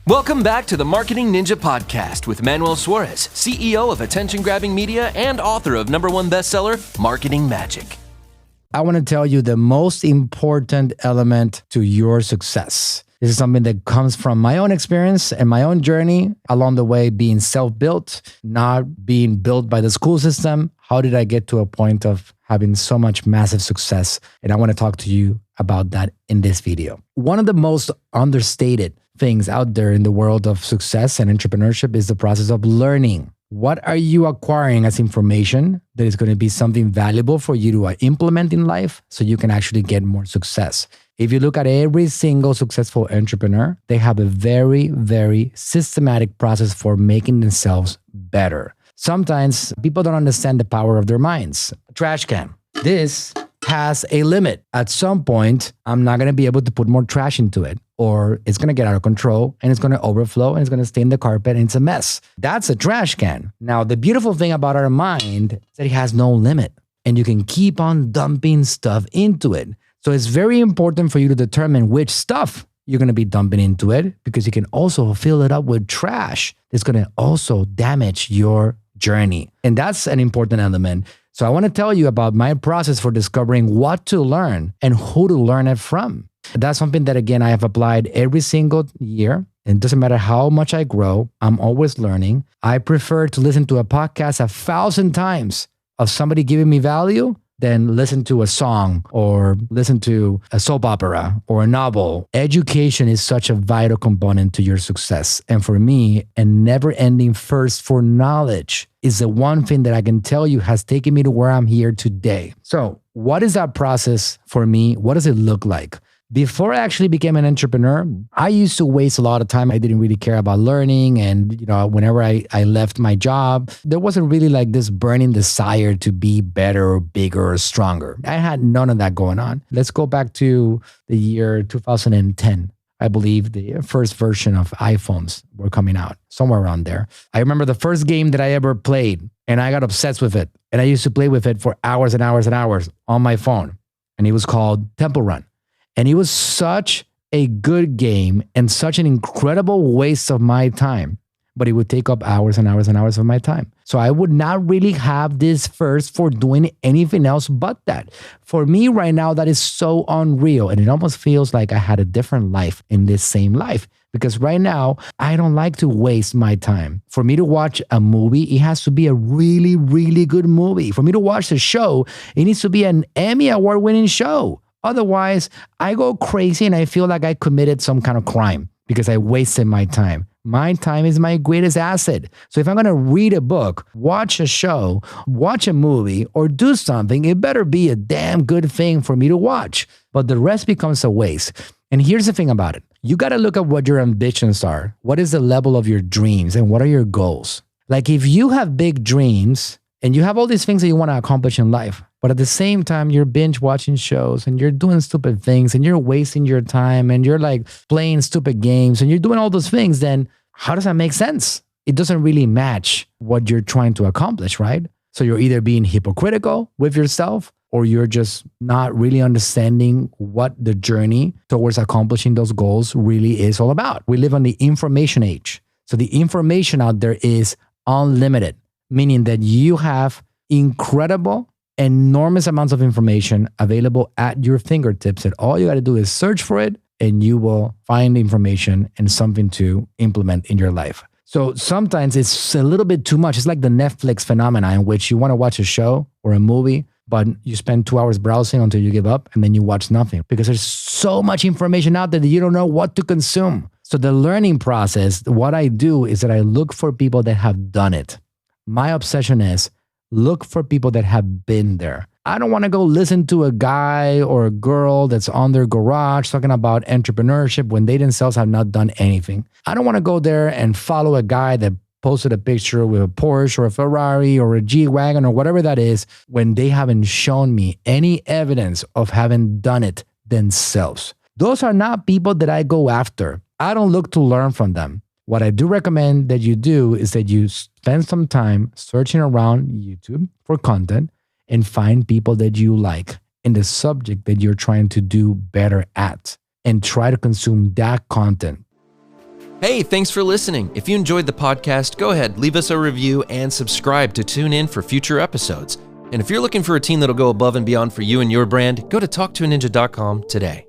Welcome back to the Marketing Ninja Podcast with Manuel Suarez, CEO of attention-grabbing media and author of #1 bestseller, Marketing Magic. I want to tell you the most important element to your success. This is something that comes from my own experience and my own journey along the way, being self-built, not being built by the school system. How did I get to a point of having so much massive success? And I want to talk to you about that in this video. One of the most understated things out there in the world of success and entrepreneurship is the process of learning. What are you acquiring as information that is going to be something valuable for you to implement in life so you can actually get more success? If you look at every single successful entrepreneur, they have a very, very systematic process for making themselves better. Sometimes people don't understand the power of their minds. Trash can. This has a limit. At some point, I'm not going to be able to put more trash into it, or it's going to get out of control and it's going to overflow and it's going to stain the carpet and it's a mess. That's a trash can. Now, the beautiful thing about our mind is that it has no limit and you can keep on dumping stuff into it. So it's very important for you to determine which stuff you're going to be dumping into it, because you can also fill it up with trash that's going to also damage your journey. And that's an important element. So I want to tell you about my process for discovering what to learn and who to learn it from. That's something that, again, I have applied every single year. And it doesn't matter how much I grow, I'm always learning. I prefer to listen to a podcast 1,000 times of somebody giving me value than listen to a song or listen to a soap opera or a novel. Education is such a vital component to your success. And for me, a never-ending thirst for knowledge is the one thing that I can tell you has taken me to where I'm here today. So what is that process for me? What does it look like? Before I actually became an entrepreneur, I used to waste a lot of time. I didn't really care about learning. And, whenever I left my job, there wasn't really like this burning desire to be better or bigger or stronger. I had none of that going on. Let's go back to the year 2010. I believe the first version of iPhones were coming out, somewhere around there. I remember the first game that I ever played, and I got obsessed with it. And I used to play with it for hours and hours and hours on my phone. And it was called Temple Run. And it was such a good game and such an incredible waste of my time, but it would take up hours and hours and hours of my time. So I would not really have this thirst for doing anything else but that. For me right now, that is so unreal. And it almost feels like I had a different life in this same life. Because right now, I don't like to waste my time. For me to watch a movie, it has to be a really, really good movie. For me to watch a show, it needs to be an Emmy Award-winning show. Otherwise, I go crazy and I feel like I committed some kind of crime because I wasted my time. My time is my greatest asset. So if I'm going to read a book, watch a show, watch a movie, or do something, it better be a damn good thing for me to watch. But the rest becomes a waste. And here's the thing about it. You got to look at what your ambitions are. What is the level of your dreams and what are your goals? Like if you have big dreams and you have all these things that you want to accomplish in life, but at the same time, you're binge watching shows and you're doing stupid things and you're wasting your time and you're like playing stupid games and you're doing all those things, then how does that make sense? It doesn't really match what you're trying to accomplish, right? So you're either being hypocritical with yourself or you're just not really understanding what the journey towards accomplishing those goals really is all about. We live on the information age. So the information out there is unlimited, meaning that you have incredible, enormous amounts of information available at your fingertips, and all you got to do is search for it and you will find information and something to implement in your life. So sometimes it's a little bit too much. It's like the Netflix phenomenon in which you want to watch a show or a movie, but you spend 2 hours browsing until you give up and then you watch nothing because there's so much information out there that you don't know what to consume. So the learning process, what I do is that I look for people that have done it. My obsession is look for people that have been there. I don't want to go listen to a guy or a girl that's on their garage talking about entrepreneurship when they themselves have not done anything. I don't want to go there and follow a guy that posted a picture with a Porsche or a Ferrari or a G-Wagon or whatever that is when they haven't shown me any evidence of having done it themselves. Those are not people that I go after. I don't look to learn from them. What I do recommend that you do is that you spend some time searching around YouTube for content and find people that you like in the subject that you're trying to do better at and try to consume that content. Hey, thanks for listening. If you enjoyed the podcast, go ahead, leave us a review and subscribe to tune in for future episodes. And if you're looking for a team that'll go above and beyond for you and your brand, go to talktoaninja.com today.